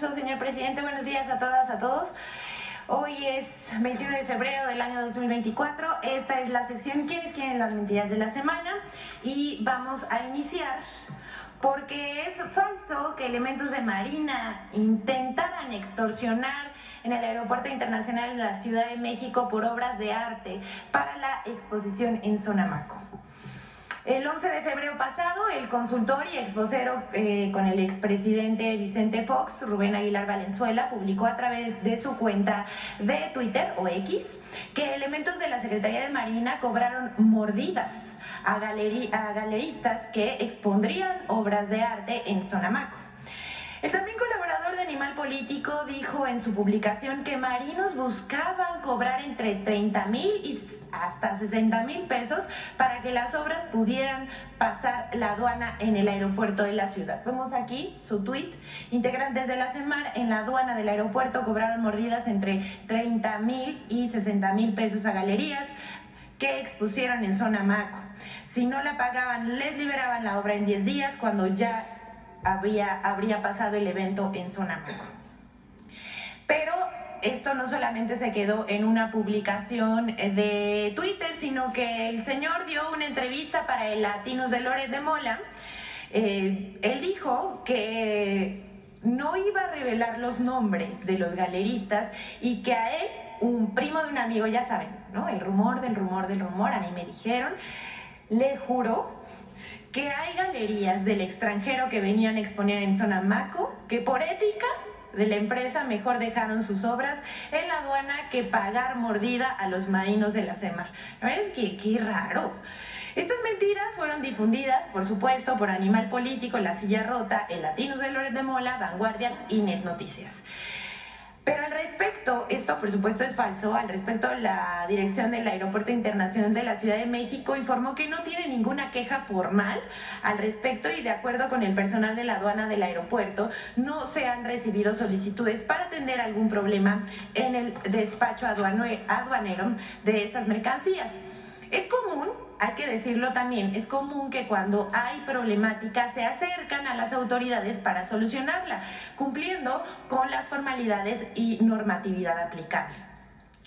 permiso, señor presidente. Buenos días a todas, a todos. Hoy es 21 de febrero del año 2024. Esta es la sección ¿Quiénes quieren las mentiras de la semana? Y vamos a iniciar porque es falso que elementos de Marina intentaran extorsionar en el Aeropuerto Internacional de la Ciudad de México por obras de arte para la exposición en Sonamaco. El 11 de febrero pasado, el consultor y exvocero con el expresidente Vicente Fox, Rubén Aguilar Valenzuela, publicó a través de su cuenta de Twitter o X que elementos de la Secretaría de Marina cobraron mordidas a galeristas que expondrían obras de arte en Sonamaco. El también colaborador de Animal Político dijo en su publicación que marinos buscaban cobrar entre 30,000 y hasta 60,000 pesos para que las obras pudieran pasar la aduana en el aeropuerto de la ciudad. Vemos aquí su tuit. Integrantes de la CEMAR en la aduana del aeropuerto cobraron mordidas entre 30,000 y 60,000 pesos a galerías que expusieron en Sonamaco. Si no la pagaban, les liberaban la obra en 10 días cuando ya habría pasado el evento en Sonamaco. Pero esto no solamente se quedó en una publicación de Twitter, sino que el señor dio una entrevista para el Latinos de Loret de Mola. Él dijo que no iba a revelar los nombres de los galeristas y que a él, un primo de un amigo, ya saben, ¿no? El rumor del rumor del rumor, a mí me dijeron, le juró que hay galerías del extranjero que venían a exponer en Sonamaco que por ética de la empresa mejor dejaron sus obras en la aduana que pagar mordida a los marinos de la CEMAR. La verdad es que qué raro. Estas mentiras fueron difundidas, por supuesto, por Animal Político, La Silla Rota, el Latinos de Loret de Mola, Vanguardia y Net Noticias. Pero al respecto, esto por supuesto es falso, al respecto la dirección del Aeropuerto Internacional de la Ciudad de México informó que no tiene ninguna queja formal al respecto y de acuerdo con el personal de la aduana del aeropuerto no se han recibido solicitudes para atender algún problema en el despacho aduanero de estas mercancías. Es común, hay que decirlo también, es común que cuando hay problemática se acercan a las autoridades para solucionarla, cumpliendo con las formalidades y normatividad aplicable.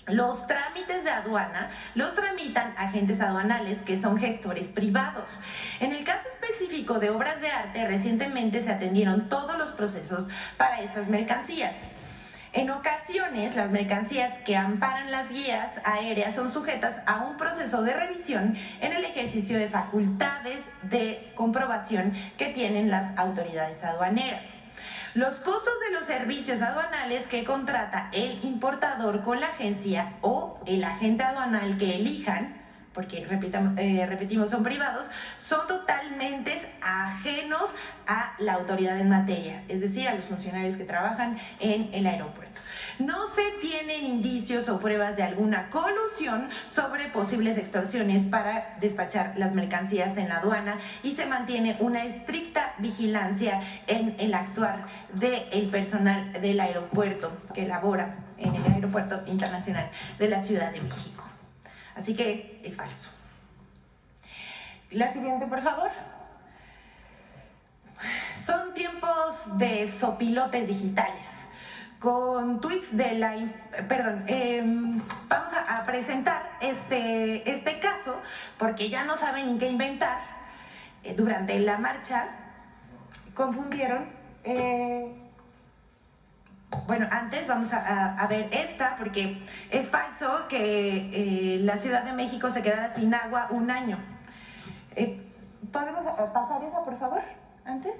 Los trámites de aduana los tramitan agentes aduanales que son gestores privados. En el caso específico de obras de arte, recientemente se atendieron todos los procesos para estas mercancías. En ocasiones, las mercancías que amparan las guías aéreas son sujetas a un proceso de revisión en el ejercicio de facultades de comprobación que tienen las autoridades aduaneras. Los costos de los servicios aduanales que contrata el importador con la agencia o el agente aduanal que elijan, porque repetimos, son privados, son totalmente ajenos a la autoridad en materia, es decir, a los funcionarios que trabajan en el aeropuerto. No se tienen indicios o pruebas de alguna colusión sobre posibles extorsiones para despachar las mercancías en la aduana y se mantiene una estricta vigilancia en el actuar del personal del aeropuerto que labora en el Aeropuerto Internacional de la Ciudad de México. Así que es falso. La siguiente, por favor. Son tiempos de sopilotes digitales. Con tweets de la... vamos a presentar este caso porque ya no saben ni qué inventar. Durante la marcha confundieron... Bueno, antes vamos a ver esta porque es falso que la Ciudad de México se quedara sin agua un año. ¿Podemos pasar esa, por favor, antes?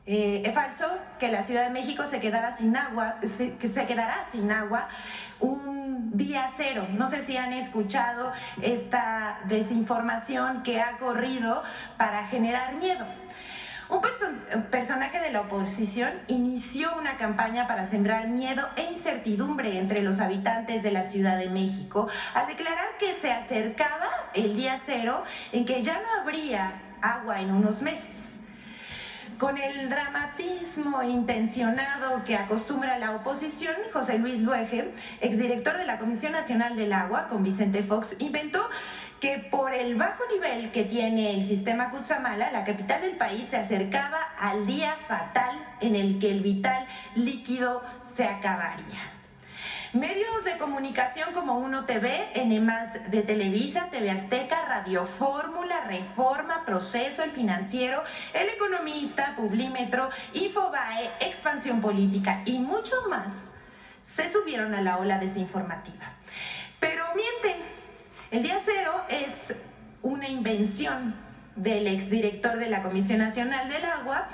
Es falso que la Ciudad de México se quedará sin agua un día cero. No sé si han escuchado esta desinformación que ha corrido para generar miedo. Un personaje de la oposición inició una campaña para sembrar miedo e incertidumbre entre los habitantes de la Ciudad de México al declarar que se acercaba el día cero en que ya no habría agua en unos meses. Con el dramatismo intencionado que acostumbra la oposición, José Luis Luege, exdirector de la Comisión Nacional del Agua, con Vicente Fox, inventó que por el bajo nivel que tiene el sistema Cutzamala, la capital del país se acercaba al día fatal en el que el vital líquido se acabaría. Medios de comunicación como Uno TV, N+ de Televisa, TV Azteca, Radio Fórmula, Reforma, Proceso, El Financiero, El Economista, Publímetro, Infobae, Expansión Política y mucho más se subieron a la ola desinformativa. Pero mienten, el día cero es una invención del exdirector de la Comisión Nacional del Agua,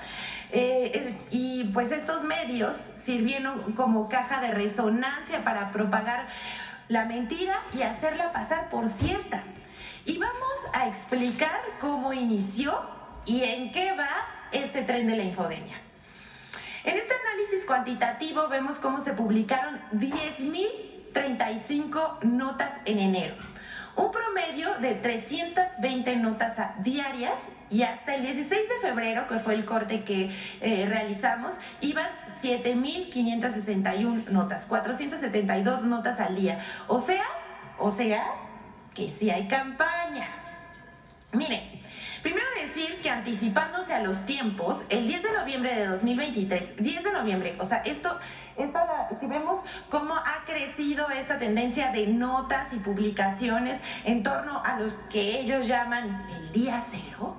y pues estos medios sirvieron como caja de resonancia para propagar la mentira y hacerla pasar por cierta. Y vamos a explicar cómo inició y en qué va este tren de la infodemia. En este análisis cuantitativo vemos cómo se publicaron 10.035 notas en enero. Un promedio de 320 notas diarias, y hasta el 16 de febrero, que fue el corte que realizamos, iban 7.561 notas, 472 notas al día. O sea, que sí hay campaña. Miren, primero decir que anticipándose a los tiempos, el 10 de noviembre de 2023, 10 de noviembre, o sea, si vemos cómo ha crecido esta tendencia de notas y publicaciones en torno a los que ellos llaman el día cero,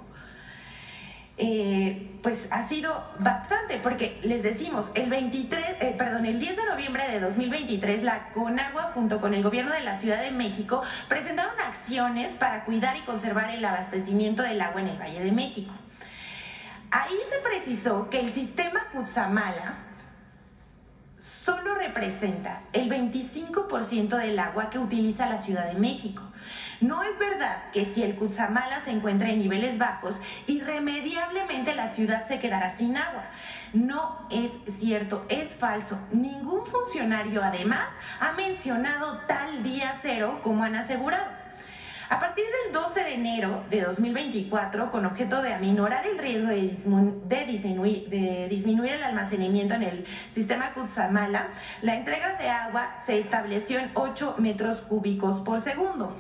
pues ha sido bastante, porque les decimos, el 10 de noviembre de 2023, la Conagua junto con el gobierno de la Ciudad de México presentaron acciones para cuidar y conservar el abastecimiento del agua en el Valle de México. Ahí se precisó que el sistema Cutzamala solo representa el 25% del agua que utiliza la Ciudad de México. No es verdad que si el Cutzamala se encuentra en niveles bajos, irremediablemente la ciudad se quedará sin agua. No es cierto, es falso. Ningún funcionario, además, ha mencionado tal día cero como han asegurado. A partir del 12 de enero de 2024, con objeto de aminorar el riesgo de disminuir el almacenamiento en el sistema Cutzamala, la entrega de agua se estableció en 8 metros cúbicos por segundo.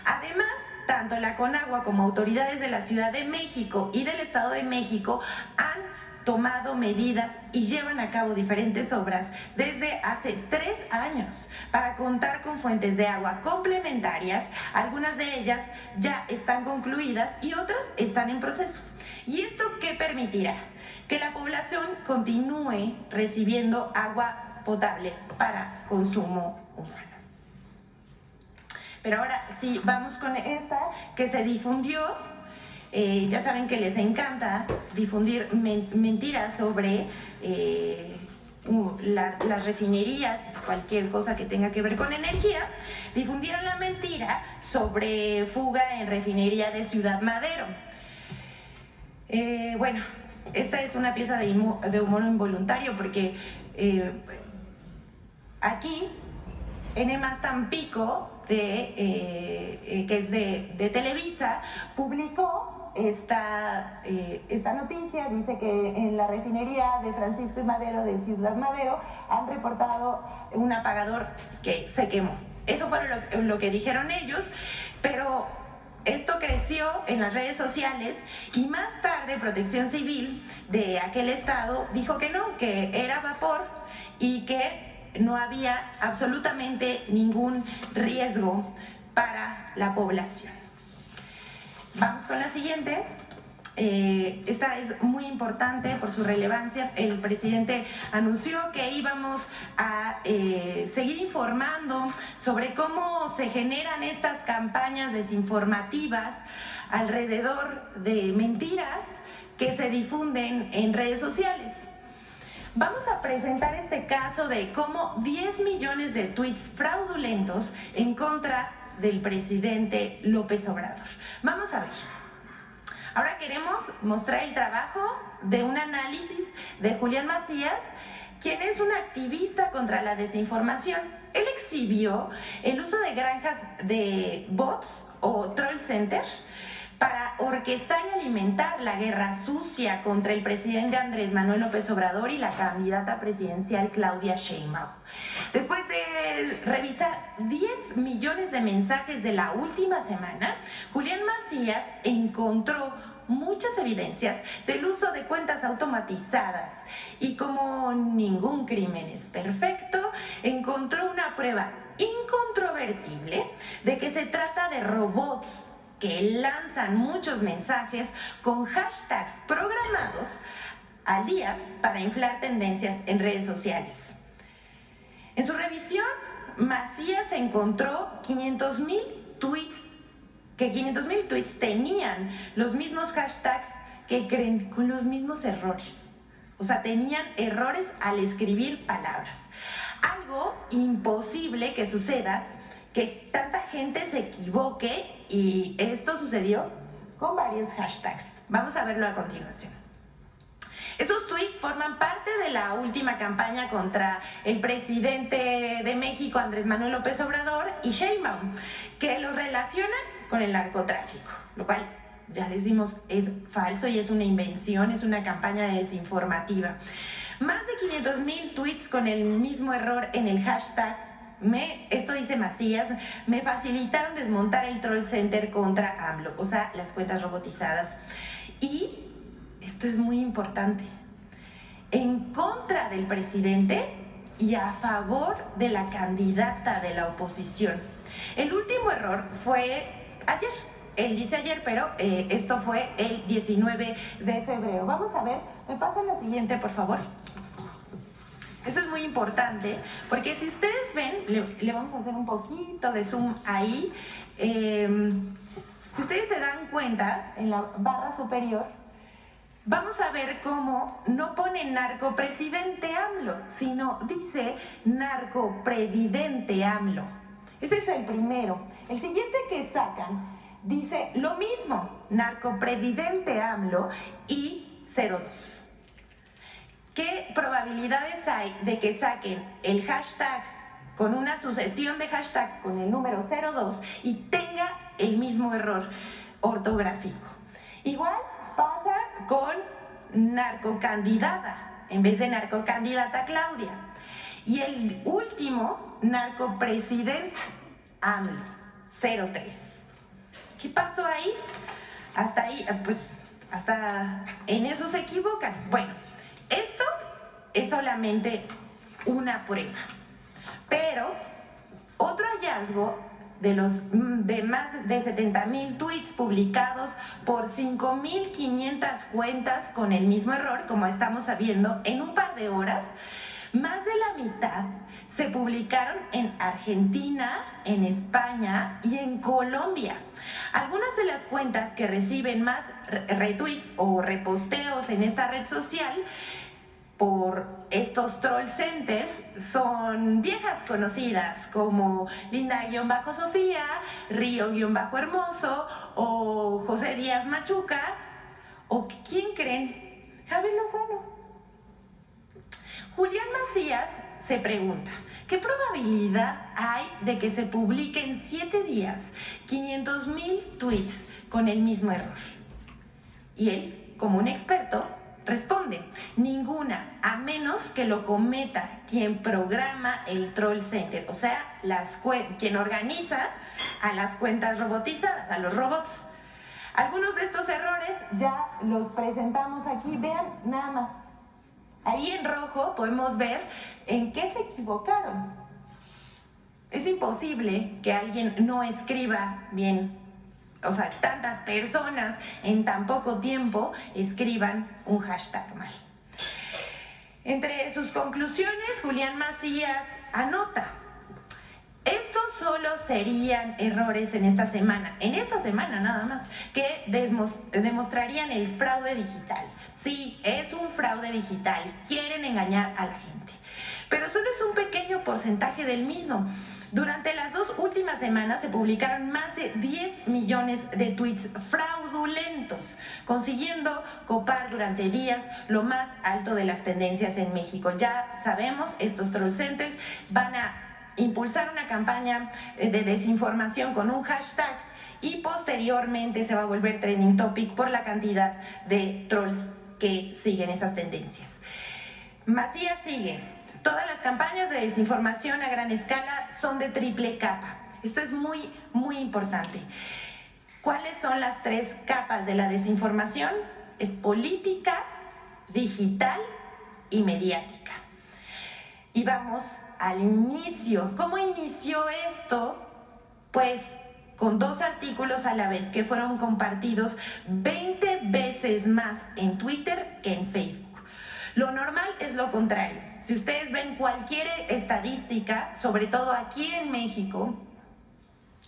Además, tanto la Conagua como autoridades de la Ciudad de México y del Estado de México han tomado medidas y llevan a cabo diferentes obras desde hace 3 años para contar con fuentes de agua complementarias. Algunas de ellas ya están concluidas y otras están en proceso. ¿Y esto qué permitirá? Que la población continúe recibiendo agua potable para consumo humano. Pero ahora sí, vamos con esta que se difundió. Ya saben que les encanta difundir mentiras sobre las refinerías, cualquier cosa que tenga que ver con energía. Difundieron la mentira sobre fuga en refinería de Ciudad Madero. Bueno, esta es una pieza de humor involuntario porque aquí N+ Tampico, que es de Televisa, publicó esta noticia. Dice que en la refinería de Francisco y Madero de Ciudad Madero han reportado un apagador que se quemó. Eso fue lo que dijeron ellos, pero esto creció en las redes sociales y más tarde Protección Civil de aquel estado dijo que no, que era vapor y que no había absolutamente ningún riesgo para la población. Vamos con la siguiente. Esta es muy importante por su relevancia. El presidente anunció que íbamos a seguir informando sobre cómo se generan estas campañas desinformativas alrededor de mentiras que se difunden en redes sociales. Vamos a presentar este caso de cómo 10 millones de tweets fraudulentos en contra del presidente López Obrador. Vamos a ver. Ahora queremos mostrar el trabajo de un análisis de Julián Macías, quien es un activista contra la desinformación. Él exhibió el uso de granjas de bots o troll center para orquestar y alimentar la guerra sucia contra el presidente Andrés Manuel López Obrador y la candidata presidencial Claudia Sheinbaum. Después de revisar 10 millones de mensajes de la última semana, Julián Macías encontró muchas evidencias del uso de cuentas automatizadas y, como ningún crimen es perfecto, encontró una prueba incontrovertible de que se trata de robots que lanzan muchos mensajes con hashtags programados al día para inflar tendencias en redes sociales. En su revisión, Macías encontró 500,000 tweets, que 500,000 tweets tenían los mismos hashtags que creen, con los mismos errores. O sea, tenían errores al escribir palabras. Algo imposible que suceda, que tanta gente se equivoque, y esto sucedió con varios hashtags. Vamos a verlo a continuación. Esos tweets forman parte de la última campaña contra el presidente de México, Andrés Manuel López Obrador, y Sheinbaum, que los relacionan con el narcotráfico, lo cual ya decimos es falso y es una invención, es una campaña desinformativa. Más de 500,000 tweets con el mismo error en el hashtag, esto dice Macías, me facilitaron desmontar el troll center contra AMLO, o sea, las cuentas robotizadas. Y esto es muy importante, en contra del presidente y a favor de la candidata de la oposición. El último error fue ayer, él dice ayer, pero esto fue el 19 de febrero. Vamos a ver, me pasan la siguiente, por favor. Eso es muy importante, porque si ustedes ven, le vamos a hacer un poquito de zoom ahí. Si ustedes se dan cuenta, en la barra superior, vamos a ver cómo no pone narcopresidente AMLO, sino dice narcopresidente AMLO. Ese es el primero. El siguiente que sacan dice lo mismo, narcopresidente AMLO y 02. ¿Qué probabilidades hay de que saquen el hashtag con una sucesión de hashtag con el número 02 y tenga el mismo error ortográfico? Igual pasa con narcocandidata en vez de narcocandidata Claudia. Y el último, narcopresidente AMLO, 03. ¿Qué pasó ahí? Hasta ahí, pues hasta en eso se equivocan. Bueno, esto es solamente una prueba, pero otro hallazgo de más de 70,000 tweets publicados por 5,500 cuentas con el mismo error, como estamos sabiendo, en un par de horas, más de la mitad se publicaron en Argentina, en España y en Colombia. Algunas de las cuentas que reciben más retweets o reposteos en esta red social por estos troll centers son viejas conocidas como Linda-Sofía, Río-Hermoso o José Díaz Machuca, o ¿quién creen? Javier Lozano. Julián Macías se pregunta, ¿qué probabilidad hay de que se publiquen en 7 días 500,000 tweets con el mismo error? Y él, como un experto, responde, ninguna, a menos que lo cometa quien programa el troll center, o sea, quien organiza a las cuentas robotizadas, a los robots. Algunos de estos errores ya los presentamos aquí, vean nada más. Ahí en rojo podemos ver en qué se equivocaron. Es imposible que alguien no escriba bien. O sea, tantas personas en tan poco tiempo escriban un hashtag mal. Entre sus conclusiones, Julián Macías anota, estos solo serían errores en esta semana nada más, que demostrarían el fraude digital. Sí, es un fraude digital, quieren engañar a la gente, pero solo es un pequeño porcentaje del mismo. Durante las 2 últimas semanas se publicaron más de 10 millones de tweets fraudulentos, consiguiendo copar durante días lo más alto de las tendencias en México. Ya sabemos, estos troll centers van a impulsar una campaña de desinformación con un hashtag y posteriormente se va a volver trending topic por la cantidad de trolls que siguen esas tendencias. Macías sigue. Todas las campañas de desinformación a gran escala son de triple capa. Esto es muy, muy importante. ¿Cuáles son las 3 capas de la desinformación? Es política, digital y mediática. Y vamos al inicio. ¿Cómo inició esto? Pues con 2 artículos a la vez que fueron compartidos 20 veces más en Twitter que en Facebook. Lo normal es lo contrario. Si ustedes ven cualquier estadística, sobre todo aquí en México,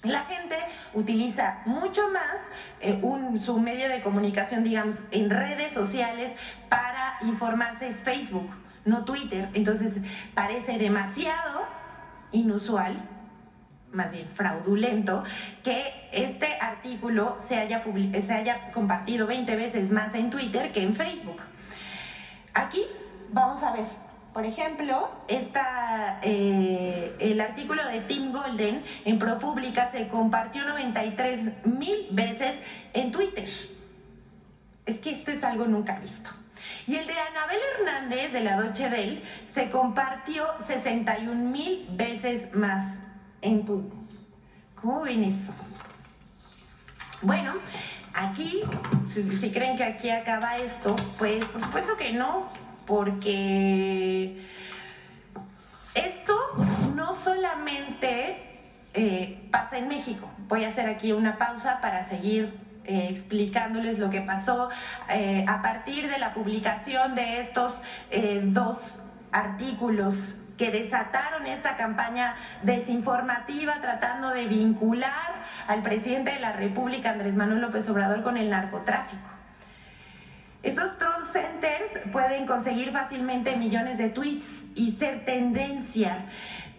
la gente utiliza mucho más su medio de comunicación, digamos, en redes sociales para informarse es Facebook, no Twitter. Entonces parece demasiado inusual, más bien fraudulento, que este artículo se haya compartido 20 veces más en Twitter que en Facebook. Aquí vamos a ver, por ejemplo, el artículo de Tim Golden en ProPublica se compartió 93,000 veces en Twitter. Es que esto es algo nunca visto. Y el de Anabel Hernández de la Deutsche Welle se compartió 61,000 veces más en Twitter. ¿Cómo ven eso? Bueno, aquí, si creen que aquí acaba esto, pues por supuesto que no, porque esto no solamente pasa en México. Voy a hacer aquí una pausa para seguir explicándoles lo que pasó a partir de la publicación de estos 2 artículos que desataron esta campaña desinformativa tratando de vincular al presidente de la República, Andrés Manuel López Obrador, con el narcotráfico. Estos troll centers pueden conseguir fácilmente millones de tweets y ser tendencia,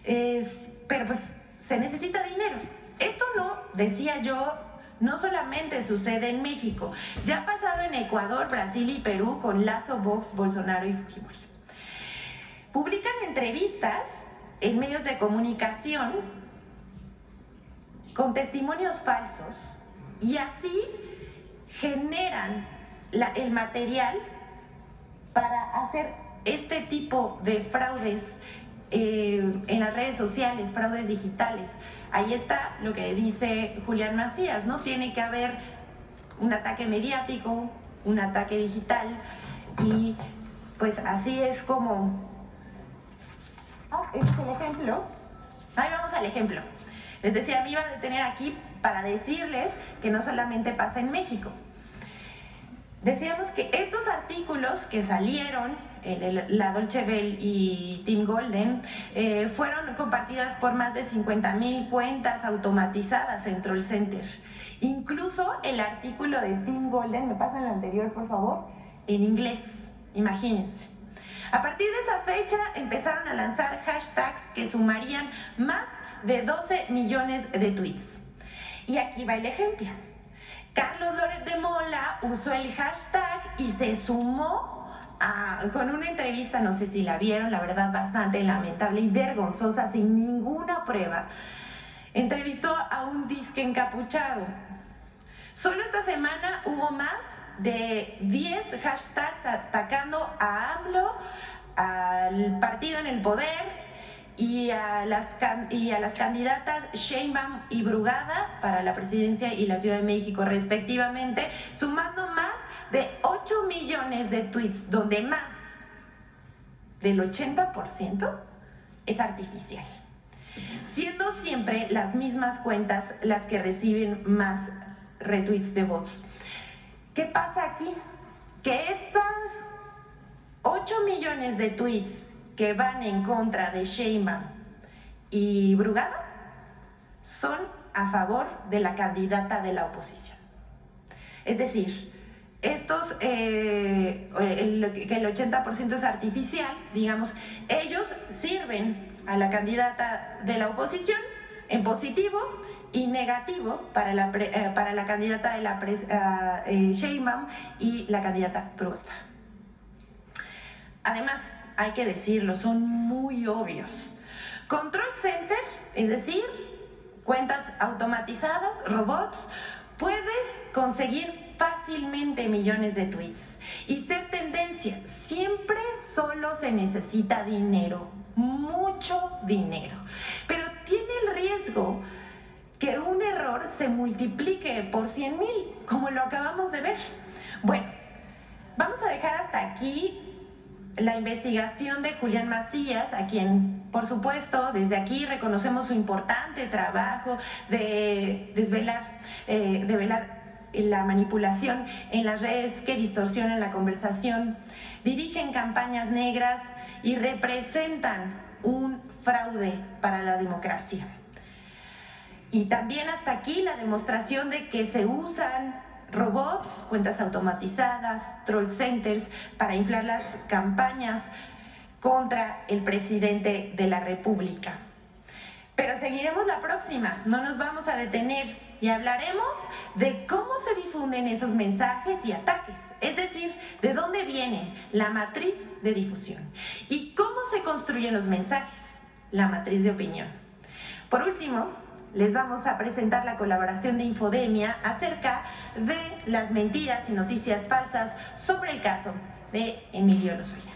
pero pues se necesita dinero. Esto no, decía yo, no solamente sucede en México, ya ha pasado en Ecuador, Brasil y Perú con Lazo, Vox, Bolsonaro y Fujimori. Publican entrevistas en medios de comunicación con testimonios falsos y así generan el material para hacer este tipo de fraudes en las redes sociales, fraudes digitales. Ahí está lo que dice Julián Macías, ¿no? Tiene que haber un ataque mediático, un ataque digital y pues así es como... este es el ejemplo. Ahí vamos al ejemplo. Les decía, me iba a detener aquí para decirles que no solamente pasa en México. Decíamos que estos artículos que salieron, la Deutsche Welle y Tim Golden, fueron compartidas por más de 50,000 cuentas automatizadas en Troll Center. Incluso el artículo de Tim Golden, ¿me pasan el anterior, por favor? En inglés, imagínense. A partir de esa fecha empezaron a lanzar hashtags que sumarían más de 12 millones de tweets. Y aquí va el ejemplo. Carlos Loret de Mola usó el hashtag y se sumó con una entrevista, no sé si la vieron, la verdad bastante lamentable y vergonzosa, sin ninguna prueba. Entrevistó a un disque encapuchado. Solo esta semana hubo más de 10 hashtags atacando a AMLO, al partido en el poder y a las candidatas Sheinbaum y Brugada para la presidencia y la Ciudad de México respectivamente, sumando más de 8 millones de tweets, donde más del 80% es artificial, siendo siempre las mismas cuentas las que reciben más retweets de bots. ¿Qué pasa aquí? Que estas 8 millones de tweets que van en contra de Sheinbaum y Brugada son a favor de la candidata de la oposición. Es decir, estos, que el 80% es artificial, digamos, ellos sirven a la candidata de la oposición en positivo y negativo para la candidata de la Sheinbaum y la candidata Brugada. Además, hay que decirlo, son muy obvios. Control Center, es decir, cuentas automatizadas, robots, puedes conseguir fácilmente millones de tweets y ser tendencia. Siempre solo se necesita dinero, mucho dinero, pero tiene el riesgo que un error se multiplique por 100,000, como lo acabamos de ver. Bueno, vamos a dejar hasta aquí la investigación de Julián Macías, a quien, por supuesto, desde aquí reconocemos su importante trabajo de develar la manipulación en las redes que distorsionan la conversación, dirigen campañas negras y representan un fraude para la democracia. Y también hasta aquí la demostración de que se usan robots, cuentas automatizadas, troll centers para inflar las campañas contra el presidente de la República. Pero seguiremos la próxima, no nos vamos a detener y hablaremos de cómo se difunden esos mensajes y ataques, es decir, de dónde viene la matriz de difusión y cómo se construyen los mensajes, la matriz de opinión. Por último, les vamos a presentar la colaboración de Infodemia acerca de las mentiras y noticias falsas sobre el caso de Emilio Lozoya.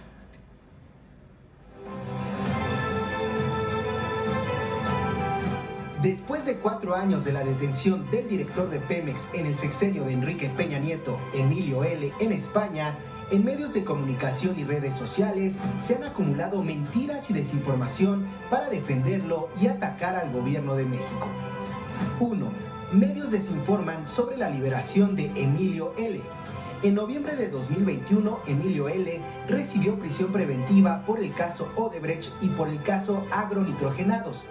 Después de 4 años de la detención del director de Pemex en el sexenio de Enrique Peña Nieto, Emilio L., en España, en medios de comunicación y redes sociales se han acumulado mentiras y desinformación para defenderlo y atacar al gobierno de México. 1. Medios desinforman sobre la liberación de Emilio L. En noviembre de 2021, Emilio L. recibió prisión preventiva por el caso Odebrecht y por el caso agronitrogenados.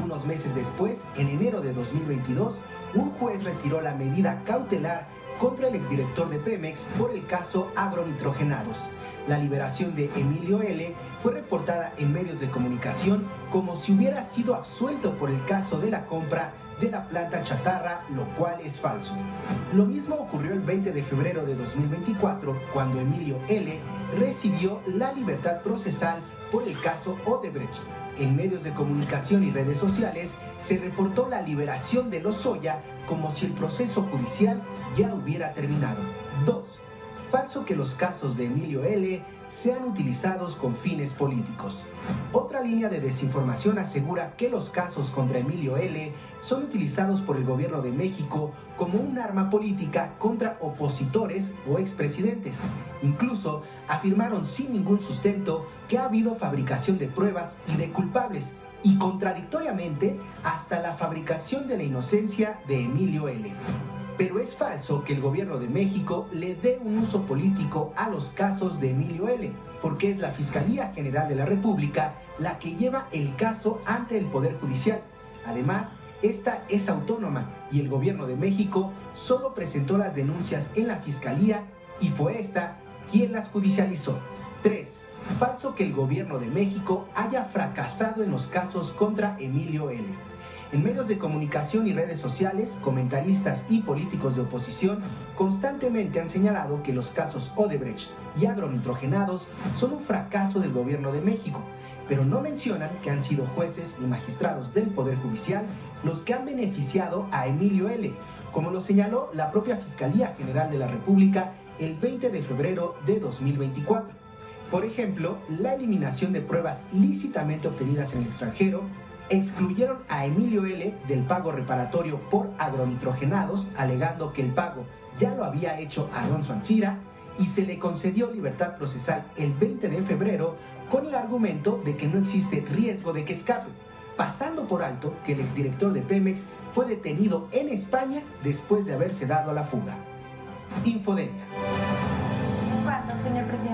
Unos meses después, en enero de 2022, un juez retiró la medida cautelar contra el exdirector de Pemex por el caso agronitrogenados. La liberación de Emilio L. fue reportada en medios de comunicación como si hubiera sido absuelto por el caso de la compra de la planta chatarra, lo cual es falso. Lo mismo ocurrió el 20 de febrero de 2024, cuando Emilio L. recibió la libertad procesal por el caso Odebrecht. En medios de comunicación y redes sociales se reportó la liberación de Lozoya como si el proceso judicial ya hubiera terminado. 2. Falso que los casos de Emilio L. sean utilizados con fines políticos. Otra línea de desinformación asegura que los casos contra Emilio L. son utilizados por el gobierno de México como un arma política contra opositores o expresidentes. Incluso afirmaron sin ningún sustento que ha habido fabricación de pruebas y de culpables, y contradictoriamente hasta la fabricación de la inocencia de Emilio L. Pero es falso que el gobierno de México le dé un uso político a los casos de Emilio L., porque es la Fiscalía General de la República la que lleva el caso ante el Poder Judicial. Además, esta es autónoma y el gobierno de México solo presentó las denuncias en la Fiscalía y fue esta quien las judicializó. 3. Falso que el gobierno de México haya fracasado en los casos contra Emilio L. En medios de comunicación y redes sociales, comentaristas y políticos de oposición constantemente han señalado que los casos Odebrecht y agronitrogenados son un fracaso del gobierno de México, pero no mencionan que han sido jueces y magistrados del Poder Judicial los que han beneficiado a Emilio L., como lo señaló la propia Fiscalía General de la República el 20 de febrero de 2024. Por ejemplo, la eliminación de pruebas lícitamente obtenidas en el extranjero, excluyeron a Emilio L. del pago reparatorio por agronitrogenados, alegando que el pago ya lo había hecho Alonso Ancira, y se le concedió libertad procesal el 20 de febrero con el argumento de que no existe riesgo de que escape, pasando por alto que el exdirector de Pemex fue detenido en España después de haberse dado a la fuga. Infodemia. ¿Cuándo, señor presidente?